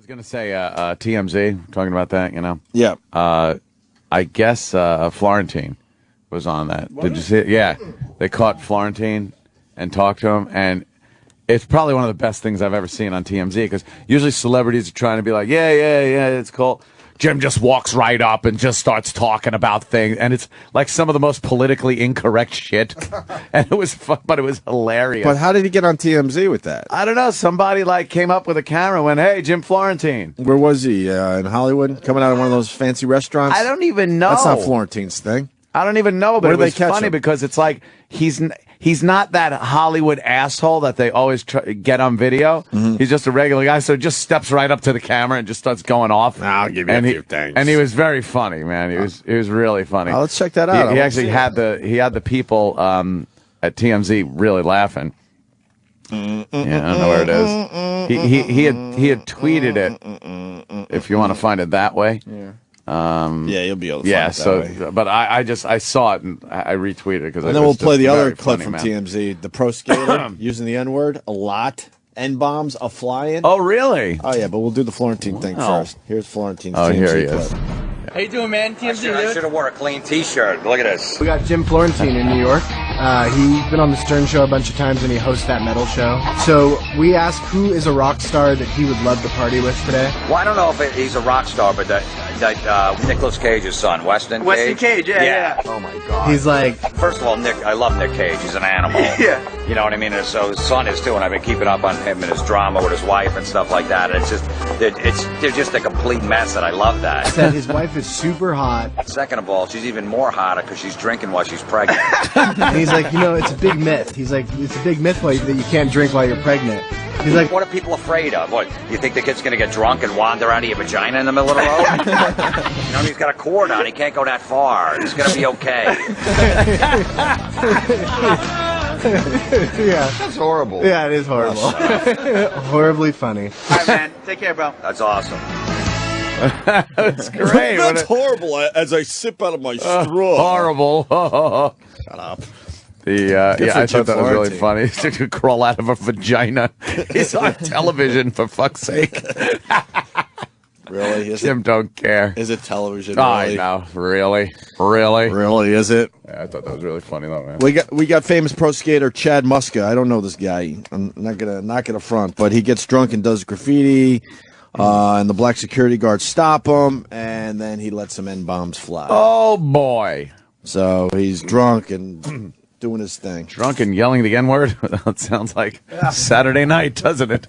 was going to say TMZ, talking about that, you know? Yeah. I guess Florentine was on that. Did you see it? Yeah. They caught Florentine and talked to him, and it's probably one of the best things I've ever seen on TMZ, because usually celebrities are trying to be like, yeah, it's cool. Jim just walks right up and just starts talking about things, and it's like some of the most politically incorrect shit. And it was fun, but it was hilarious. But how did he get on TMZ with that? I don't know. Somebody like came up with a camera and went, "Hey, Jim Florentine." Where was he? In Hollywood? Coming out of one of those fancy restaurants? I don't even know. That's not Florentine's thing. I don't even know, but Where it did they was catch funny him? because it's like he's not that Hollywood asshole that they always get on video. Mm-hmm. He's just a regular guy, so he just steps right up to the camera and just starts going off. I'll give you a few things. And he was very funny, man. He was really funny. Let's check that out. He actually had the people at TMZ really laughing. Yeah, I don't know where it is. He had tweeted it. If you want to find it that way. Yeah. Yeah, you'll be able to find it that way. But I saw it and I retweeted it because. And then we'll play the other clip funny, from man. TMZ. The pro skater using the N-word a lot. N-bombs a flying. Oh, really? Oh, yeah, but we'll do the Florentine thing first. Here's Florentine's TMZ here he clip. is. How you doing, man? TMZ, I should have wore a clean T-shirt. Look at this. We got Jim Florentine in New York. He's been on the Stern Show a bunch of times, and he hosts that metal show. So we asked who is a rock star that he would love to party with today. Well, I don't know if he's a rock star, but that Nicolas Cage's son, Weston Cage. Yeah. Oh my God. He's like, First of all, I love Nick Cage. He's an animal. Yeah. You know what I mean? And so his son is too, and I've been keeping up on him and his drama with his wife and stuff like that. And they're just a complete mess, and I love that. said his wife is super hot. Second of all, she's even more hotter because she's drinking while she's pregnant. And he's like, it's a big myth. He's like, it's a big myth that you can't drink while you're pregnant. He's like, What are people afraid of? What, you think the kid's going to get drunk and wander out of your vagina in the middle of the road? He's got a cord on. He can't go that far. It's going to be okay. yeah. That's horrible. Yeah, it is horrible. Horribly funny. All right, man. Take care, bro. That's awesome. That's great. That's horrible as I sip out of my straw. Horrible. Shut up. I thought that was really Florentine. funny. He's going to crawl out of a vagina. He's on television, for fuck's sake. Really? Jim don't care. Is it television? Oh, Really? I know. Really? Really, is it? Yeah, I thought that was really funny, though, man. We got famous pro skater Chad Muska. I don't know this guy. I'm not gonna front, but he gets drunk and does graffiti, and the black security guards stop him, and then he lets some N-bombs fly. Oh, boy. So he's drunk and doing his thing. Drunk and yelling the N-word? That sounds like Saturday night, doesn't it?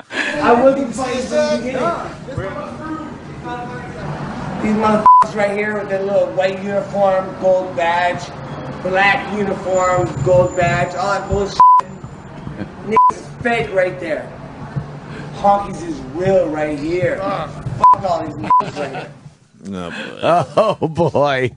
I wasn't playing from the beginning. These motherfuckers right here with their little white uniform, gold badge, black uniform, gold badge, all that bullshit. Niggas is fake right there. Honkies is real right here. Fuck all these niggas right here. No, boy. Oh, boy.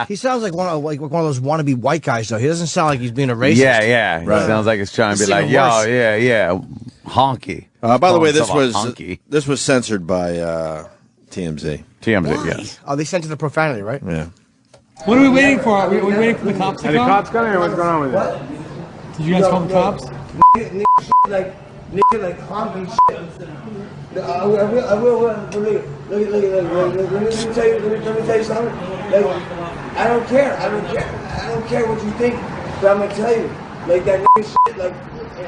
He sounds like one of those wannabe white guys, though. He doesn't sound like he's being a racist. Yeah. Right. It sounds like he's trying to be It's like, even yo, worse. yeah, honky. By the way, this Honky. was censored by TMZ. TMZ, yes. Oh, they sent it to profanity, right? Yeah. What are we waiting for? Are we waiting for the cops to come? Are the cops coming or what's going on with it? Did you guys call the cops? Nigga like honky shit. I will. Look. Let me tell you something. Like, I don't care what you think, but I'm gonna tell you. Like that nigga shit. Like,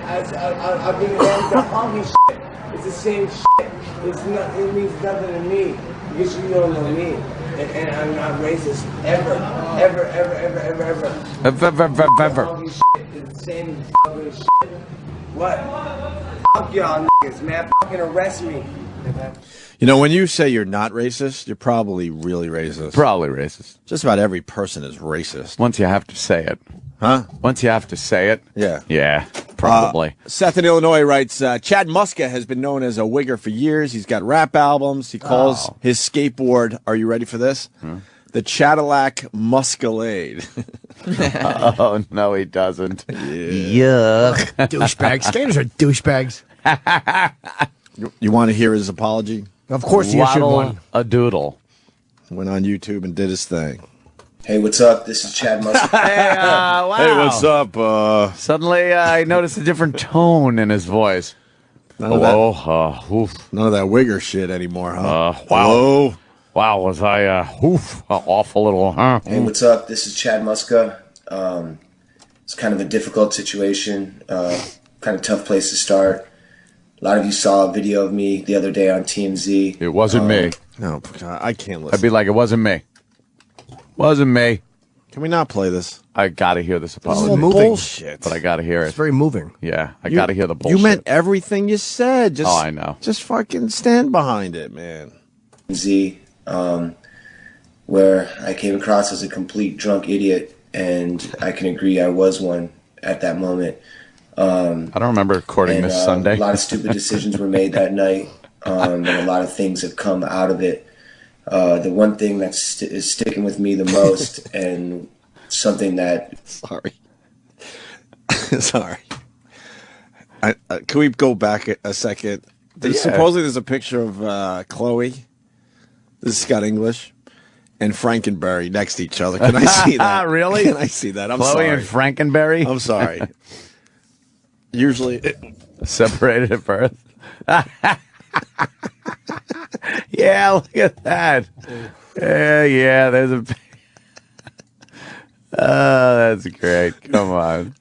I'll give you the honky shit. It's the same shit. It means nothing to me because you don't know me, and I'm not racist ever. Honky shit is the same fucking shit. What? Fuck y'all niggas, man. Fucking arrest me. You know, when you say you're not racist, you're probably really racist. Probably racist. Just about every person is racist. Once you have to say it. Huh? Once you have to say it. Yeah. Yeah, probably. Seth in Illinois writes, Chad Muska has been known as a wigger for years. He's got rap albums. He calls his skateboard, are you ready for this? The Cadillac Muscalade. Oh, no, he doesn't. Yuck. Douchebags. Skaters are douchebags. You want to hear his apology? Of course he issued Waddle one. a doodle. Went on YouTube and did his thing. Hey, what's up? This is Chad Muska. Hey, wow. Hey, what's up? Suddenly, I noticed a different tone in his voice. None of none of that wigger shit anymore, huh? Wow. Wow, was I off a little, huh? Hey, what's up? This is Chad Muska. It's kind of a difficult situation, kind of tough place to start. A lot of you saw a video of me the other day on TMZ. It wasn't me. No, I can't listen. I'd be like, it wasn't me. Wasn't me. Can we not play this? I gotta hear this This apology. is bullshit. But I gotta hear it. It's very moving. Yeah, I gotta hear the bullshit. You meant everything you said. Just, I know. Just fucking stand behind it, man. TMZ, where I came across as a complete drunk idiot, and I can agree I was one at that moment. I don't remember recording this Sunday. A lot of stupid decisions were made that night, and a lot of things have come out of it. The one thing that is sticking with me the most, and something that... Sorry. Can we go back a second? Supposedly there's a picture of Chloe, this is Scott English, and Frankenberry next to each other. Can I see that? Really? Can I see that? I'm Chloe sorry. and Frankenberry? I'm sorry. Usually... Separated at birth. Yeah, look at that. Yeah, there's a... Oh, that's great. Come on.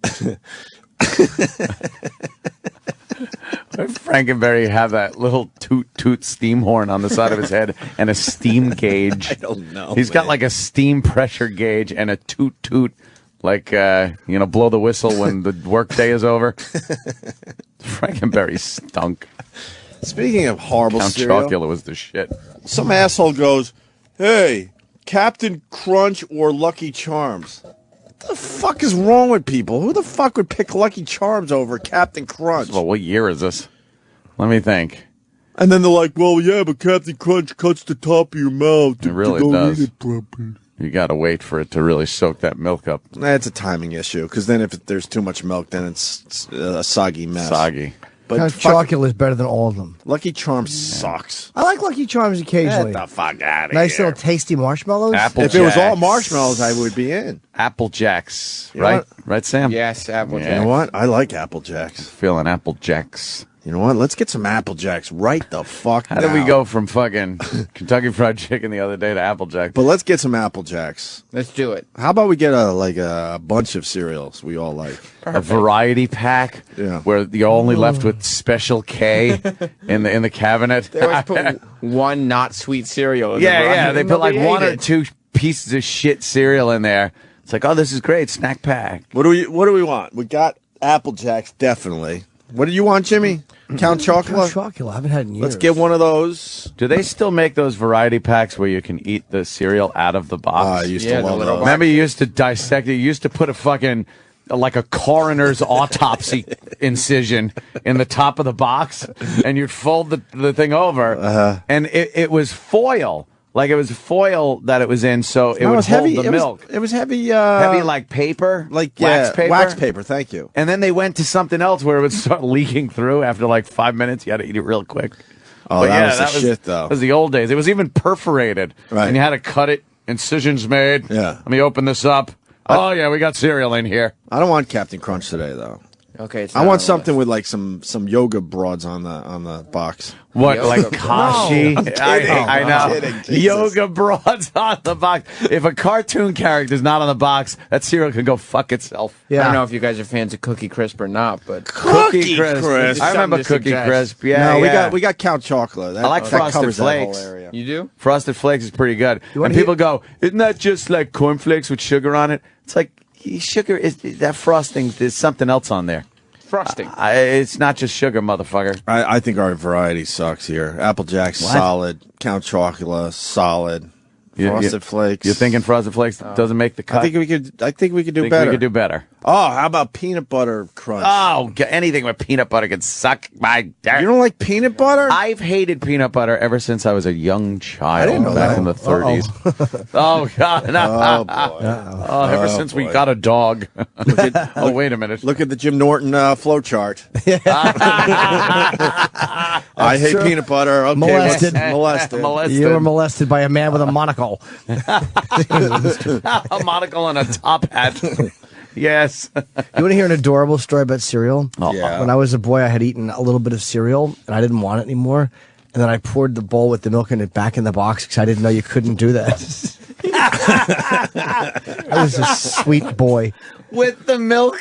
Frankenberry have that little toot steam horn on the side of his head and a steam gauge. I don't know. He's got like a steam pressure gauge and a toot, like, blow the whistle when the workday is over. Frankenberry stunk. Speaking of horrible Count cereal, Chocula was the shit. some asshole goes, "Hey, Captain Crunch or Lucky Charms?" What the fuck is wrong with people? Who the fuck would pick Lucky Charms over Captain Crunch? Well, what year is this? Let me think. And then they're like, "Well, yeah, but Captain Crunch cuts the top of your mouth. It really to does. eat it properly." You got to wait for it to really soak that milk up. That's a timing issue, because then if there's too much milk, then it's a soggy mess. Soggy. But Count Chocula is better than all of them. Lucky Charms sucks. I like Lucky Charms occasionally. Get the fuck out of Nice here. little tasty marshmallows. Apple If it was all Jacks. marshmallows, I would be in. Apple Jacks, You know right? what? Right, Sam? Yes, Apple Yeah. You know what? I like Apple Jacks. Feeling Apple Jacks. You know what? Let's get some Apple Jacks right the fuck How did we now. go from fucking Kentucky Fried Chicken the other day to Apple Jacks? But let's get some Apple Jacks. Let's do it. How about we get a bunch of cereals we all like? A variety pack where you're only left with Special K in the cabinet. They always put one not sweet cereal in the Yeah, variety. they put like Nobody one ate or it. two pieces of shit cereal in there. It's like, oh, this is great, snack pack. What do we want? We got Apple Jacks, definitely. What do you want, Jimmy? Count Chocula? Count Chocula. I haven't had it in years. Let's get one of those. Do they still make those variety packs where you can eat the cereal out of the box? I used to love those. Remember, you used to dissect it. You used to put a fucking like a coroner's autopsy incision in the top of the box, and you'd fold the thing over, and it was foil. Like it was foil that it was in, so it would hold the milk. It was heavy. Heavy like paper, like wax paper. Wax paper. Thank you. And then they went to something else where it would start leaking through after like 5 minutes. You had to eat it real quick. Oh, But that was the shit, though. That was the old days. It was even perforated, Right. and you had to cut it. Incisions made. Yeah. Let me open this up. Oh yeah, we got cereal in here. I don't want Captain Crunch today, though. Okay, it's I not want on the something with like some yoga broads on the box. What, Yoga like broads. Kashi? No, I'm kidding. I know. I'm kidding, Jesus. Yoga broads on the box. If a cartoon character's not on the box, that cereal can go fuck itself. I don't know if you guys are fans of Cookie Crisp or not, but Cookie Crisp. Crisp. I remember Something to Cookie suggest. Crisp. Yeah, no, yeah. we got Count Chocula. That, I like that Frosted covers Flakes. That whole area. you do? Frosted Flakes is pretty good. And wanna people go, isn't that just like cornflakes with sugar on it? It's like, sugar, that frosting, there's something else on there. Frosting. It's not just sugar, motherfucker. I think our variety sucks here. Apple Jacks What? solid. Count Chocula solid. Frosted Flakes. You're thinking Frosted Flakes doesn't make the cut? I think we could do Think better. we could do better. Oh, how about peanut butter crunch? Oh, anything with peanut butter can suck my dick. You don't like peanut butter? I've hated peanut butter ever since I was a young child didn't know back that. in the 30s. Oh, God. No. Oh, boy. Oh, ever since we got a dog. Oh, wait a minute. Look at the Jim Norton flow chart. I hate true. peanut butter. Okay, Molested. molested. You were molested by a man with a monocle. A monocle and a top hat. Yes. You want to hear an adorable story about cereal? Yeah. When I was a boy, I had eaten a little bit of cereal, and I didn't want it anymore. And then I poured the bowl with the milk in it back in the box because I didn't know you couldn't do that. I was a sweet boy. With the milk.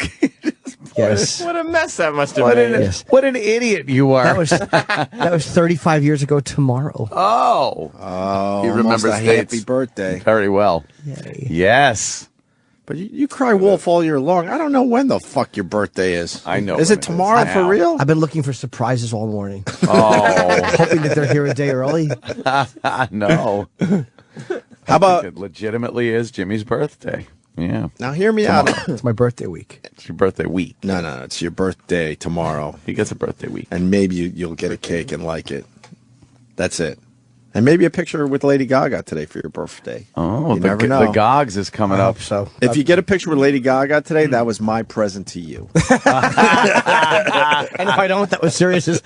Yes. What a mess that must have been. Yes. What an idiot you are. That was 35 years ago tomorrow. Oh. Oh, You remember almost a dates. happy birthday. Very well. Yay. Yes. But you cry wolf all year long. I don't know when the fuck your birthday is. I know Is when it it tomorrow is for now. real? I've been looking for surprises all morning, Oh. hoping that they're here a day early. No. How about It legitimately is Jimmy's birthday. Yeah. now? Hear me out. It's my birthday week. It's your birthday week. No, it's your birthday tomorrow, He gets a birthday week. and maybe you'll get a cake and like it. That's it. And maybe a picture with Lady Gaga today for your birthday. Oh, You never know. the Gogs is coming I up. hope so. If you get a picture with Lady Gaga today, that was my present to you. And if I don't, that was serious. They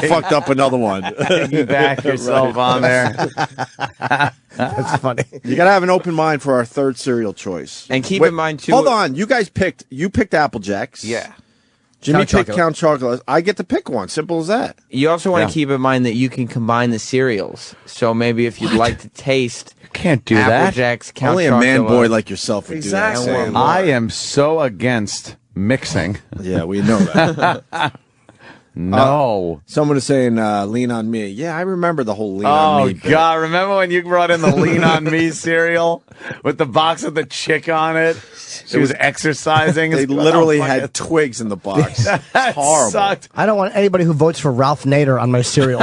fucked up another one. Piggyback yourself on there. That's funny. You got to have an open mind for our third cereal choice. And keep in mind, too. Hold on, you guys picked. You picked Apple Jacks. Yeah. Jimmy Count picked Chocolate. Count Chocolate. I get to pick one. Simple as that. You also want to Yeah. keep in mind that you can combine the cereals. So maybe if you'd like to taste Can't do Apple that. Jacks, Count Only a man Chocula- boy like yourself would Exactly. do that. I am so against mixing. Yeah, we know that. No. Someone is saying, lean on me. Yeah, I remember the whole lean Oh, on me. bit. God. Remember when you brought in the Lean On Me cereal with the box with the chick on it? She was exercising. They It's- literally oh, fuck had it. twigs in the box. That It's horrible. sucked. I don't want anybody who votes for Ralph Nader on my cereal.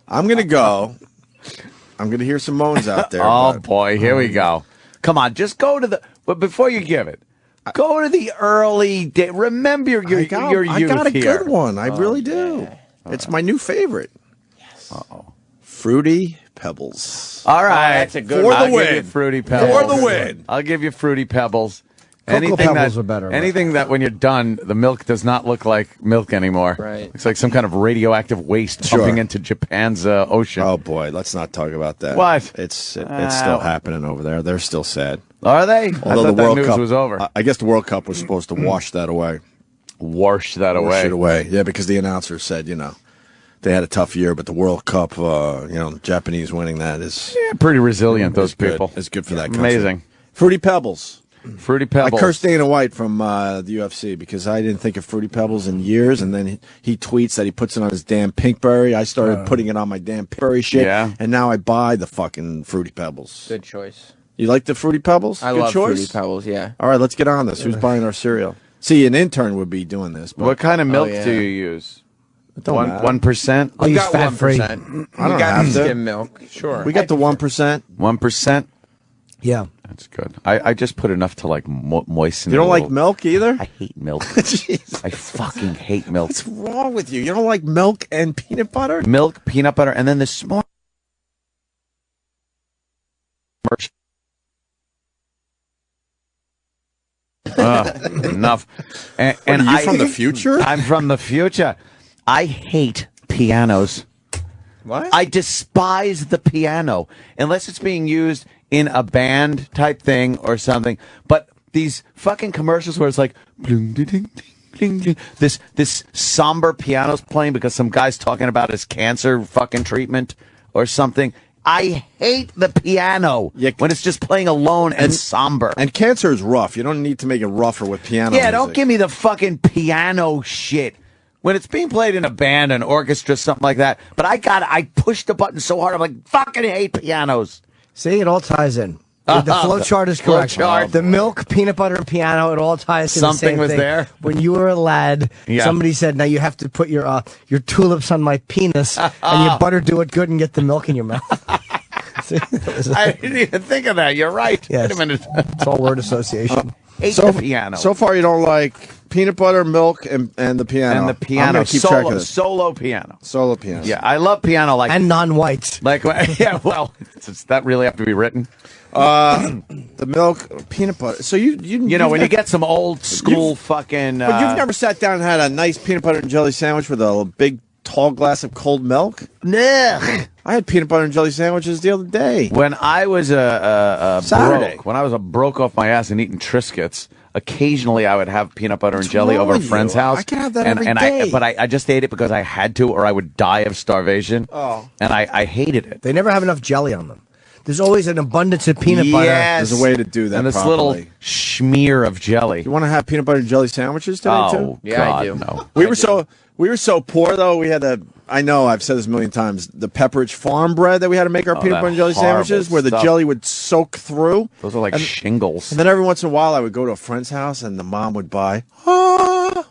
I'm going to go. I'm going to hear some moans out there. Oh, but- boy. Here we go. Come on. Just go to the. But before you give it, go to the early day. Remember your I got a here. good one. I really do. It's my new favorite. Yes. Uh-oh. Fruity Pebbles. All right. that's a good For one. the I'll win. give you Fruity Pebbles. For the win. I'll give you Fruity Pebbles. Cocoa Pebbles are better, but- Anything that when you're done, the milk does not look like milk anymore. Right. It's like some kind of radioactive waste Sure. pumping into Japan's ocean. Oh boy, let's not talk about that. What? It's still happening over there. They're still sad. Are they? I Although thought the that World news Cup was over. I guess the World Cup was supposed to wash that away. Wash that Wash away. it away. Yeah, because the announcer said, they had a tough year, but the World Cup, Japanese winning that is Yeah, pretty resilient, those good. people. It's good for that country. Amazing. Fruity Pebbles. Fruity Pebbles. I cursed Dana White from the UFC because I didn't think of Fruity Pebbles in years, and then he tweets that he puts it on his damn Pinkberry. I started putting it on my damn Pinkberry shit, Yeah. and now I buy the fucking Fruity Pebbles. Good choice. You like the Fruity Pebbles? I Good love choice? Fruity Pebbles, yeah. All right, let's get on this. Who's buying our cereal? See, an intern would be doing this. But What kind of milk yeah. do you use? it don't matter. 1%? I'll We use got fat-free. 1%. I don't we got have to. skim milk. Sure. We got the 1%. 1%? Yeah. That's good. I just put enough to like moisten You it don't a like little. milk either? I hate milk. Jeez. I fucking hate milk. What's wrong with you? You don't like milk and peanut butter? Milk, peanut butter, and then this morning. Enough. And What, are you I, from the future? I'm from the future. I hate pianos. What? I despise the piano unless it's being used in a band type thing or something. But these fucking commercials where it's like bling, ding, ding, ding, ding, this somber piano's playing because some guy's talking about his cancer fucking treatment or something. I hate the piano when it's just playing alone and somber. And cancer is rough. You don't need to make it rougher with piano Yeah, don't music. give me the fucking piano shit. When it's being played in a band, an orchestra, something like that. But I pushed the button so hard, I'm like, fucking hate pianos. See, it all ties in. The flow chart is correct. chart. The milk, peanut butter, and piano, it all ties to the Something same was thing. there? When you were a lad, Yeah. somebody said, now you have to put your tulips on my penis, and you butter do it good and get the milk in your mouth. See, I didn't even think of that. You're right. Yes. Wait a minute. it's all word association. Hate the piano. So far, you don't like peanut butter, milk, and the piano. And the I'm piano. gonna keep track of Solo, this. solo piano. Solo piano. Yeah, I love piano. Like And non-white. Like, yeah, well, does that really have to be written? The milk, peanut butter. So You know, when you get some old school fucking. But you've never sat down and had a nice peanut butter and jelly sandwich with a big tall glass of cold milk? Nah. I had peanut butter and jelly sandwiches the other day. When I was Saturday. broke, when I was broke off my ass and eating Triscuits, occasionally I would have peanut butter and jelly over a friend's house. I can have that and, every and day. But I just ate it because I had to, or I would die of starvation. Oh. And I hated it. They never have enough jelly on them. There's always an abundance of peanut butter. Yes. There's a way to do that And this properly. little smear of jelly. You want to have peanut butter and jelly sandwiches today Oh, too? Yeah, God, I do. no. We were so poor though. We had I know I've said this a million times. The Pepperidge Farm bread that we had to make our peanut that butter and jelly horrible sandwiches, where the stuff. jelly would soak through. Those are like shingles. And then every once in a while, I would go to a friend's house, and the mom would buy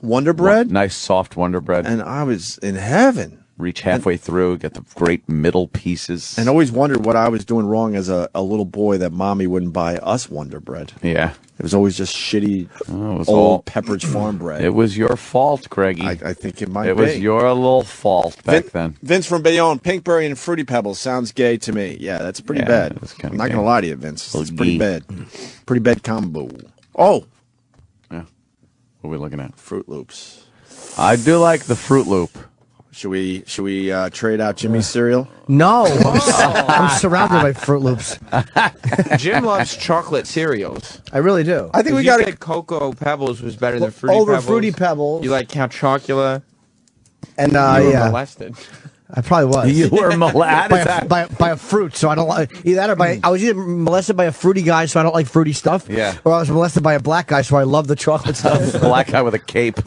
Wonder Bread, Nice soft Wonder Bread. and I was in heaven. Reach halfway through, get the great middle pieces. And always wondered what I was doing wrong as a little boy that mommy wouldn't buy us Wonder Bread. Yeah. It was always just shitty was old all- Pepperidge Farm bread. It was your fault, Greggy. I think it might It be. was your little fault back then. Vince from Bayonne, Pinkberry and Fruity Pebbles sounds gay to me. Yeah, that's pretty Yeah, bad. that's kinda I'm not gay. going to lie to you, Vince. Little It's pretty gay. bad. Pretty bad combo. Oh, Yeah. What are we looking at? Fruit Loops. I do like the Fruit Loop. Should we trade out Jimmy's cereal? No. I'm surrounded by Fruit Loops. Jim loves chocolate cereals. I really do. I think we You got said Cocoa Pebbles was better than Fruity Over Pebbles. Fruity Pebbles. You like Count Chocula? And You were yeah, molested. I probably was. You were molested. by a fruit, so I don't like either that or by. I was either molested by a fruity guy, so I don't like fruity stuff. Yeah. Or I was molested by a black guy, so I love the chocolate stuff. Black guy with a cape.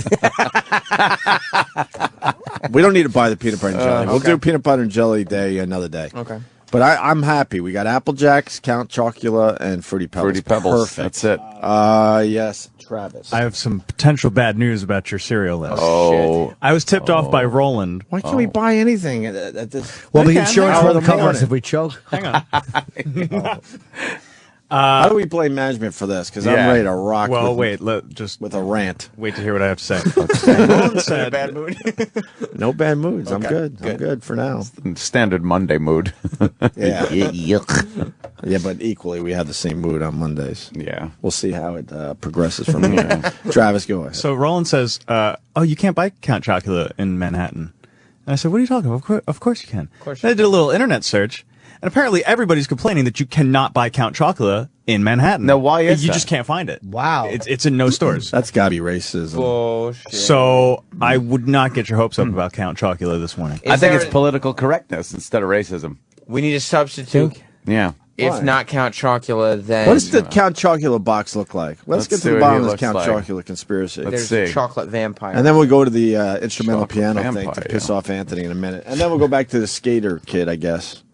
We don't need to buy the peanut butter and jelly. We'll do peanut butter and jelly day another day. Okay. But I'm happy. We got Apple Jacks, Count Chocula, and Fruity Pebbles. Fruity Pebbles. Perfect. That's it. Yes, Travis. I have some potential bad news about your cereal list. Oh. I was tipped off by Roland. Why can't we buy anything at this? Well, the Okay, insurance hang on. won't cover us if we choke. Hang on. How do we blame management for this? Because I'm Yeah. ready to rock Well, with, wait. Just with a rant. wait to hear what I have to say. Roland said, Bad mood. No bad moods. I'm Okay, good. I'm good. good for now. Standard Monday mood. Yeah. Yuck. Yeah, but equally, we have the same mood on Mondays. Yeah. We'll see how it progresses from here. Travis, go ahead. so Roland says, oh, you can't buy Count Chocula in Manhattan. And I said, what are you talking about? Of course you can. Of course Then I did a little internet search, and apparently everybody's complaining that you cannot buy Count Chocula in Manhattan. Now, why is You that? just can't find it. Wow. It's in no stores. That's got to be racism. Bullshit. So I would not get your hopes up about Count Chocula this morning. I think there it's political correctness instead of racism. We need a substitute. Yeah. If Why? not Count Chocula, then What does the Count Chocula box look like? Let's get Let's to see the what bottom he of this looks Count like. Chocula conspiracy. Let's there's a see. chocolate vampire. And then we'll go to the instrumental Chocolate piano thing vampire, to piss yeah. off Anthony in a minute. And then we'll go back to the skater kid, I guess.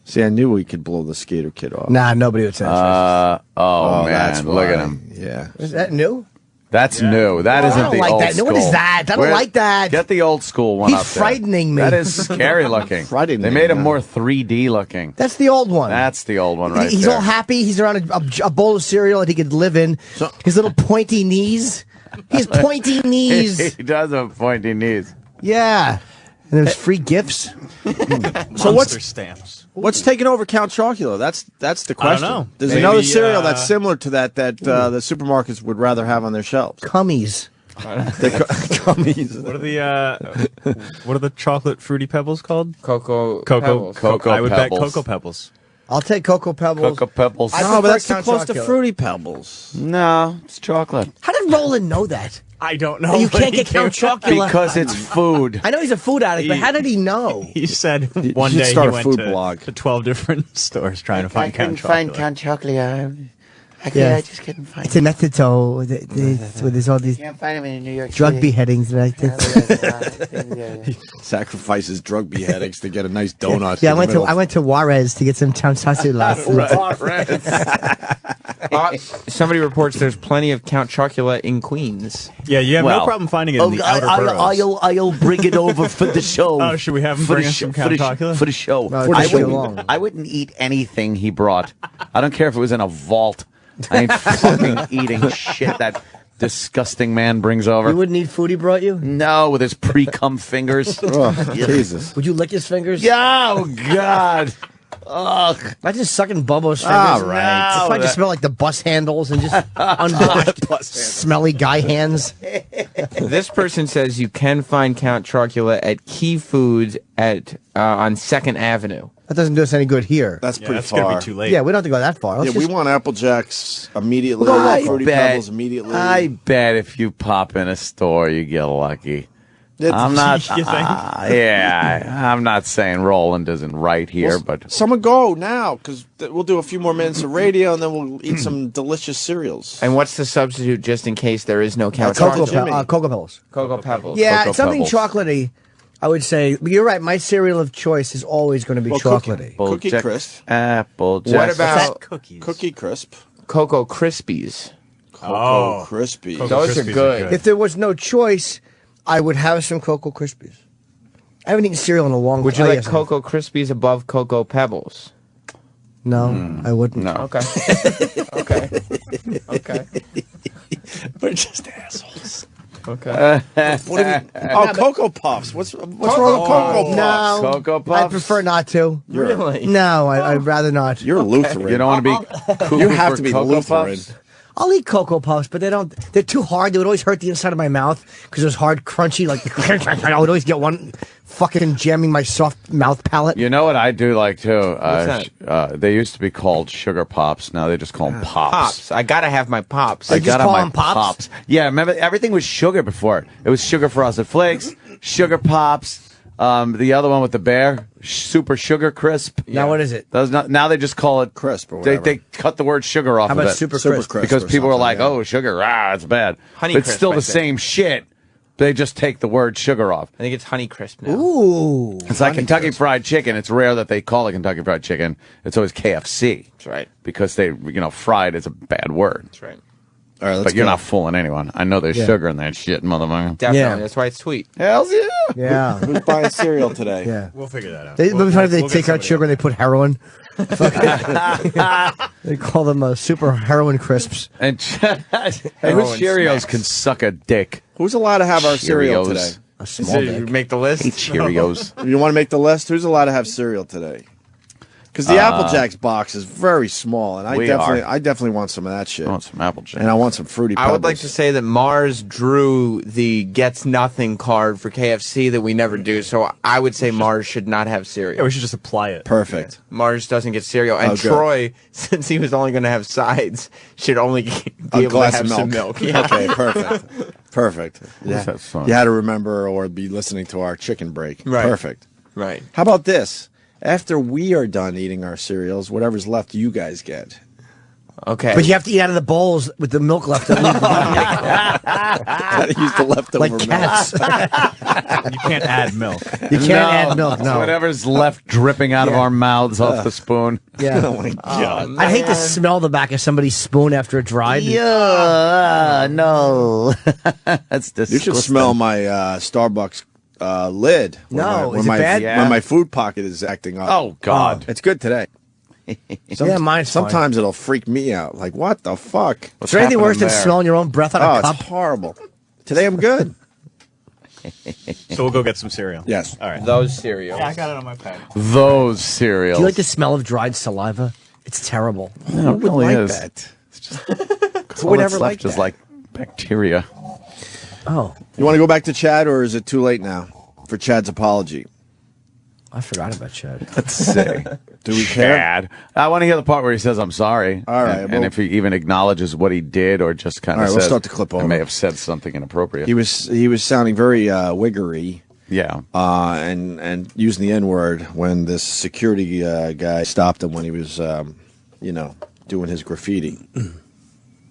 See, I knew we could blow the skater kid off. Nah, nobody would say that. Oh, that's man. Look at why. him. Yeah. Is that new? That's new. That I isn't don't the like old that. school. What is that? I don't like that. Get the old school one He's up there. frightening me. That is scary looking. Frightening, They made him yeah. more 3D looking. That's the old one. That's the old one right He's there. all happy. He's around a bowl of cereal that he could live in. His little pointy knees. He has pointy knees. He does have pointy knees. Yeah. And there's free gifts. So Monster stamps. What's taking over Count Chocula? That's the question. know. There's Maybe, another cereal that's similar to that the supermarkets would rather have on their shelves. Cummies. Gummies. What are the chocolate fruity pebbles called? Cocoa Cocoa. Pebbles. I would bet Pebbles. Cocoa Pebbles. I'll take Cocoa Pebbles. Cocoa Pebbles. I No, but prefer that's too Count close to Chocula. Fruity Pebbles. No, it's chocolate. How did Roland know that? I don't know. You but can't he get Count came- Chocula. Because it's food. I know he's a food addict, but how did he know? He said one should day he start a went food to, blog. to 12 different stores trying to find Count Chocula. Chocula. Yeah. I just couldn't find It's a Mexico. Where there's all these Can't find him in New York drug City. beheadings like this. Sacrifices drug beheadings to get a nice donut. Yeah, in the middle. I went to Juarez to get some Count Chocula. Somebody reports there's plenty of Count Chocula in Queens. Yeah, you have no Well, problem finding it in the outer boroughs. I'll bring it over for the show. Oh, should we have him For bring the us show- some for Count the sh- Chocula? For the show. No, it's too long. I wouldn't eat anything he brought. I don't care if it was in a vault. I ain't fucking eating shit that disgusting man brings over. You wouldn't eat food he brought you? No, with his pre-cum fingers. Oh, Jesus. Would you lick his fingers? Yeah, oh, God. Ugh. Imagine sucking Bobo's fingers. All right. It's probably just smell like the bus handles and just unwashed, smelly guy hands. This person says you can find Count Chocula at Key Foods at on 2nd Avenue. That doesn't do us any good here. That's pretty that's far. gonna be too late. Yeah, we don't have to go that far. Let's Yeah, we just- want Apple Jacks immediately. I Fruity bet- Pebbles immediately. I bet if you pop in a store, you get lucky. I'm not. You think? Yeah, I'm not saying Roland isn't right here, but Someone go now, because we'll do a few more minutes of radio, and then we'll eat some delicious cereals. And what's the substitute just in case there is no Count Cocoa, Chocula? Cocoa Pebbles. Cocoa Pebbles. Yeah, Cocoa it's something Pebbles. chocolatey. I would say, but you're right. My cereal of choice is always going to be chocolatey. Cookie Crisp. Applejack. What about Cookies? Cookie Crisp. Cocoa Krispies? Cocoa Crispy. Cocoa Those are Krispies good. If there was no choice, I would have some Cocoa Krispies. I haven't eaten cereal in a long time. Would you like Cocoa Krispies above Cocoa Pebbles? No, I wouldn't. No. Okay. Okay. Okay. We're just assholes. Okay. What do we? Oh, Cocoa Puffs. What's wrong with Cocoa Puffs? No, Cocoa Puffs? I prefer not to. Really? No, I'd rather not. You're Lutheran. You don't want to be. Cuckoo You have for to be Cocoa Lutheran. Puffs? I'll eat Cocoa Puffs, but they're too hard. They would always hurt the inside of my mouth because it was hard, crunchy. Like I would always get one fucking jamming my soft mouth palate. You know what I do like too? What's They used to be called Sugar Pops. Now they just call them Pops. Pops. I gotta have my Pops. I just gotta call have them my Pops? Yeah, remember everything was sugar before. It was Sugar Frosted Flakes, Sugar Pops. The other one with the bear, Super Sugar Crisp. Now what is it? Now they just call it Crisp or They whatever. cut the word sugar off How of about it. Super Super Crisp? Crisp Because or people are something, like, yeah. "Oh, sugar, it's bad." Honey but it's Crisp, still I the think. same shit. They just take the word sugar off. I think it's Honey Crisp now. Ooh. It's like Kentucky Fried Chicken. It's rare that they call it Kentucky Fried Chicken. It's always KFC. That's right. Because fried is a bad word. That's right. All right, let's But you're go. not fooling anyone. I know there's sugar in that shit, motherfucker. Definitely. Yeah. That's why it's sweet. Hells yeah. Yeah. Who's buying cereal today? Yeah. We'll figure that out. It'd be funny if they we'll get take out somebody sugar and they put heroin. They call them super heroin crisps. And hey, whose Heroin Cheerios snacks. can suck a dick? Who's allowed to have our cereal Cheerios. today? A So small you dick. make the list. Hate Cheerios. You want to make the list? Who's allowed to have cereal today? Because the Apple Jacks box is very small, and I we definitely want some of that shit. I want some Applejack. And I want some Fruity Pebbles. I would like to say that Mars drew the gets nothing card for KFC that we never do, so I would say Mars should not have cereal. Yeah, we should just apply it. Perfect. Mars doesn't get cereal, and Oh, good. Troy, since he was only going to have sides, should only be A able to glass have of some milk. milk. Yeah. Okay, perfect. Perfect. What's that song? You had to remember or be listening to our chicken break. Right. Perfect. Right. How about this? After we are done eating our cereals, whatever's left, you guys get. Okay. But you have to eat out of the bowls with the milk left. Gotta use the leftover Like milk. cats. You can't add milk. You can't add milk, no. Whatever's left dripping out of Yeah. our mouths off the spoon. Yeah. Oh my god. I'd hate to smell the back of somebody's spoon after it dried. Yeah, no. That's disgusting. You should smell my Starbucks lid. No, when is it my, bad? Yeah. When my food pocket is acting up. Oh, God. It's good today. Yeah, mine's fine. Sometimes it'll freak me out. Like, what the fuck? Is there anything worse than there? smelling your own breath out Oh, of a it's cup? horrible. Today I'm good. So we'll go get some cereal. Yes. All right. Those cereals. Yeah, I got it on my pad. Those cereals. Do you like the smell of dried saliva? It's terrible. No, it really like is. that? Who would ever like is that? like bacteria. Oh, You want to go back to Chad, or is it too late now for Chad's apology? I forgot about Chad. Let's see. Do we care? Chad. I want to hear the part where he says, "I'm sorry." All right, And well- if he even acknowledges what he did or just kind All of right, we'll says, start the clip I over. may have said something inappropriate. He was sounding very wiggery. Yeah. And using the N word when this security guy stopped him when he was, doing his graffiti,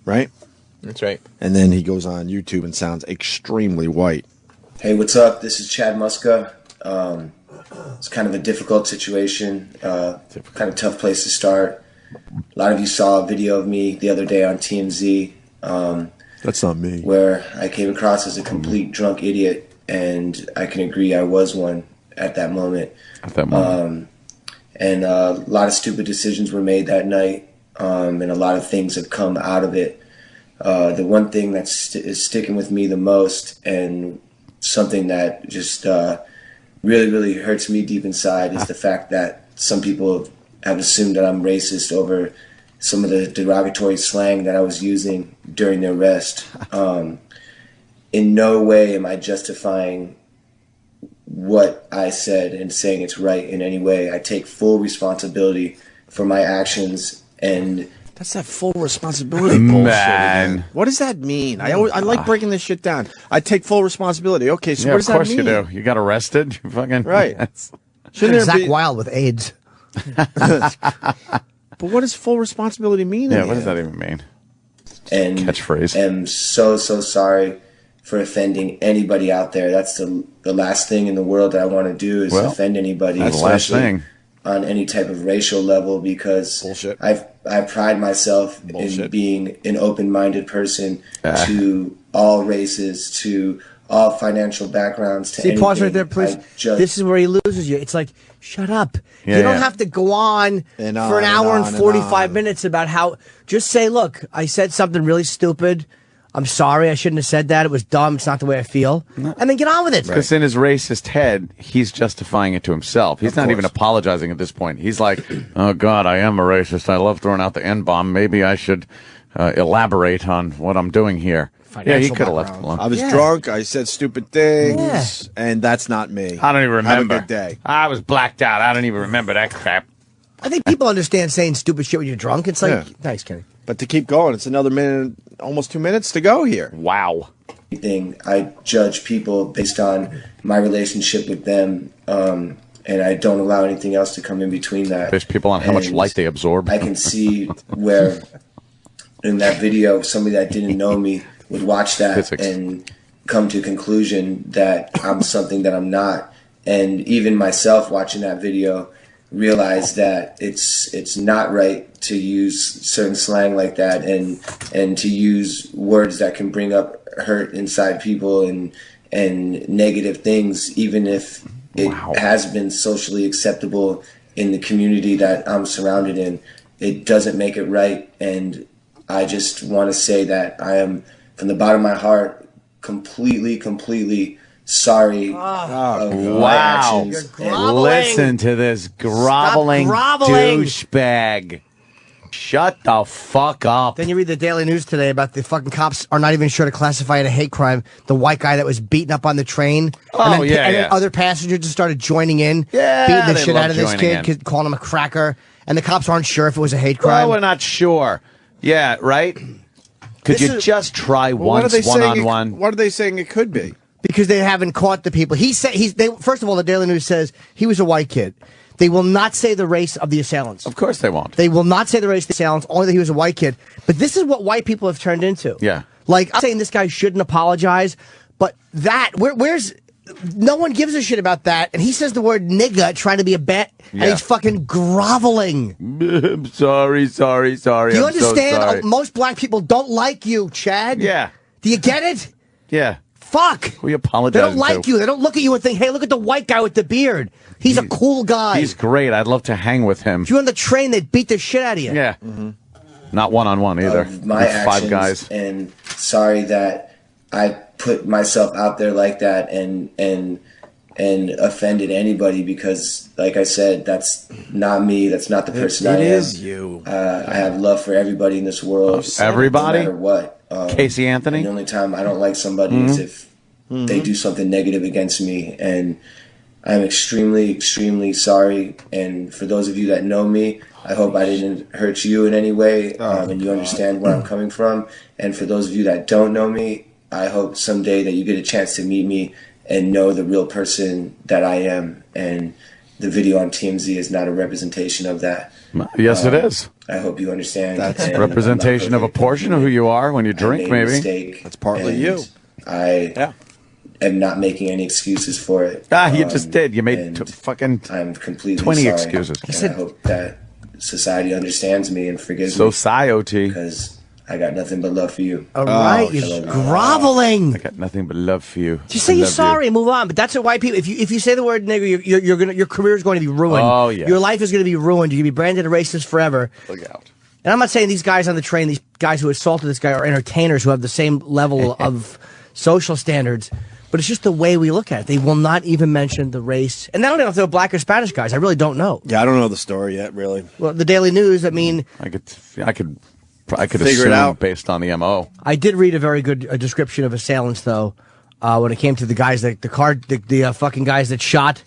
right? That's right. And then he goes on YouTube and sounds extremely white. Hey, what's up? This is Chad Muska. It's kind of a difficult situation, kind of tough place to start. A lot of you saw a video of me the other day on TMZ That's not me. where I came across as a complete drunk idiot, and I can agree I was one at that moment. At that moment. And a lot of stupid decisions were made that night, and a lot of things have come out of it. The one thing is sticking with me the most, and something that just really, really hurts me deep inside, is the fact that some people have assumed that I'm racist over some of the derogatory slang that I was using during the arrest. In no way am I justifying what I said and saying it's right in any way. I take full responsibility for my actions, and that's that full responsibility bullshit. Man. What does that mean? I like breaking this shit down. I take full responsibility. Okay, so what does that mean? Of course you do. You got arrested. You fucking right. Shouldn't Zach Wild with AIDS. But what does full responsibility mean? Yeah, what does that even mean? And catchphrase. I'm so sorry for offending anybody out there. That's the last thing in the world that I want to do is offend anybody, that's the last thing. On any type of racial level, because I pride myself in being an open-minded person to all races, to all financial backgrounds. To anything. Pause right there, please. This is where he loses you. It's like, shut up. Yeah, you don't have to go on for an hour and 45 minutes about how. Just say, look, I said something really stupid. I'm sorry, I shouldn't have said that. It was dumb. It's not the way I feel. And then get on with it. Because in his racist head, he's justifying it to himself. He's not even apologizing at this point. He's like, oh, God, I am a racist. I love throwing out the N-bomb. Maybe I should elaborate on what I'm doing here. Yeah, he could have left it alone. I was drunk. I said stupid things. And that's not me. I don't even remember. Have a good day. I was blacked out. I don't even remember that crap. I think people understand saying stupid shit when you're drunk. It's like, thanks, Kenny. But to keep going, it's another minute, almost 2 minutes to go here. Wow. I judge people based on my relationship with them, and I don't allow anything else to come in between that. There's people on how much light they absorb. I can see where in that video, somebody that didn't know me would watch that and come to a conclusion that I'm something that I'm not. And even myself watching that video realize that it's not right to use certain slang like that and to use words that can bring up hurt inside people and negative things, even if it has been socially acceptable in the community that I'm surrounded in. It doesn't make it right, and I just want to say that I am, from the bottom of my heart, completely sorry of my actions. Listen to this groveling douchebag. Shut the fuck up. Then you read the Daily News today about the fucking cops are not even sure to classify it a hate crime. The white guy that was beaten up on the train. And then other passengers just started joining in, beating the shit out of this kid, calling him a cracker. And the cops aren't sure if it was a hate crime. Well, we're not sure. Yeah, right? Could you just try once, one-on-one? What are they saying it could be? Because they haven't caught the people. First of all, the Daily News says he was a white kid. They will not say the race of the assailants. Of course they won't. They will not say the race of the assailants, only that he was a white kid. But this is what white people have turned into. Yeah. Like, I'm saying this guy shouldn't apologize, but where's... No one gives a shit about that, and he says the word nigga trying to be a bet, and he's fucking groveling. I'm sorry. Do you understand? Most black people don't like you, Chad. Yeah. Do you get it? Yeah. Fuck. We apologize. They don't like you. They don't look at you and think, hey, look at the white guy with the beard. He's a cool guy. He's great. I'd love to hang with him. If you're on the train, they'd beat the shit out of you. Yeah. Not one-on-one either. My with 5 guys. And sorry that I put myself out there like that and offended anybody, because, like I said, that's not me. That's not the person I am. It is you. I have love for everybody in this world. Everybody? No matter what. Casey Anthony? And the only time I don't like somebody is if they do something negative against me. And I'm extremely sorry. And for those of you that know me, I hope I didn't hurt you in any way, and you understand where I'm coming from. And for those of you that don't know me, I hope someday that you get a chance to meet me and know the real person that I am. And the video on TMZ is not a representation of that. Yes, it is. I hope you understand. That's a representation of a portion of who you are when you drink, maybe. Mistake, that's partly you. I am not making any excuses for it. You just did. You made fucking I'm completely 20 sorry. excuses. And I hope that society understands me and forgives me. Society. Because I got nothing but love for you. All right, you're groveling. I got nothing but love for you. Just say you're sorry and move on. But that's what white people. If you say the word nigger, your career is going to be ruined. Oh yeah. Your life is going to be ruined. You're going to be branded a racist forever. Look out. And I'm not saying these guys on the train, these guys who assaulted this guy, are entertainers who have the same level of social standards. But it's just the way we look at it. They will not even mention the race. And I don't know if they're black or Spanish guys. I really don't know. Yeah, I don't know the story yet, really. Well, the Daily News, I mean... I could figure assume it out based on the MO. I did read a very good description of assailants, though, when it came to the guys, the fucking guys that shot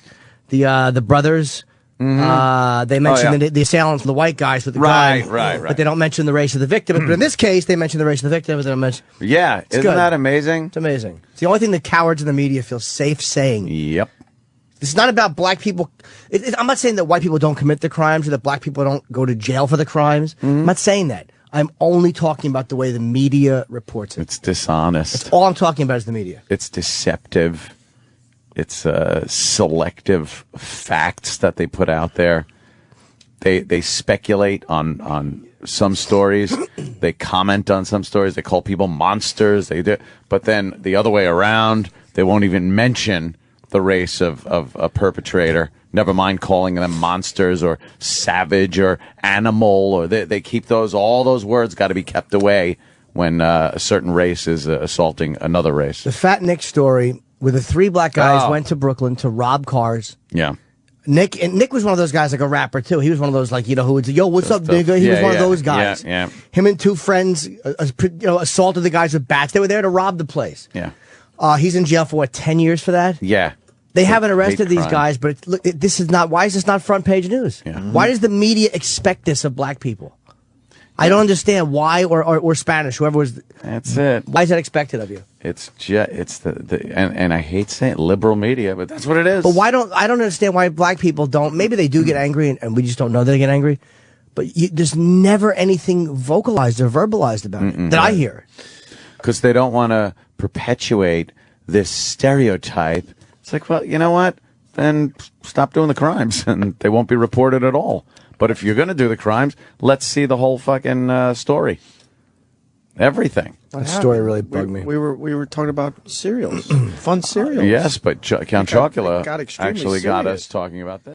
the brothers. They mentioned the assailants, the white guys with the gun. Right. But they don't mention the race of the victim. But in this case, they mention the race of the victim. But they don't mention. Yeah, isn't that amazing? It's amazing. It's the only thing that cowards in the media feel safe saying. Yep. It's not about black people. I'm not saying that white people don't commit the crimes or that black people don't go to jail for the crimes. I'm not saying that. I'm only talking about the way the media reports it. It's dishonest. That's all I'm talking about is the media. It's deceptive. It's selective facts that they put out there. They speculate on some stories. They comment on some stories. They call people monsters. They do, but then the other way around, they won't even mention the race of a perpetrator. Never mind calling them monsters or savage or animal. Or they keep all those words got to be kept away when a certain race is assaulting another race. The Fat Nick story, where the 3 black guys went to Brooklyn to rob cars. Yeah. Nick was one of those guys, like a rapper too. He was one of those, like, who would say, "Yo, what's up, nigga?" He was one of those guys. Yeah. Him and 2 friends, assaulted the guys with bats. They were there to rob the place. Yeah. He's in jail for 10 years for that? Yeah. They haven't arrested these guys, but this is not. Why is this not front page news? Yeah. Why does the media expect this of black people? I don't understand why, or Spanish, whoever was. That's it. Why is that expected of you? It's and I hate saying liberal media, but that's what it is. But I don't understand why black people don't. Maybe they do get angry, and we just don't know they get angry. But there's never anything vocalized or verbalized about it that I hear. Because they don't want to perpetuate this stereotype. It's like, well, you know what? Then stop doing the crimes, and they won't be reported at all. But if you're going to do the crimes, let's see the whole fucking story. Everything. That story really bugged me. We were talking about cereals, fun cereals. Yes, but Count Chocula got extremely actually got serious. us talking about this.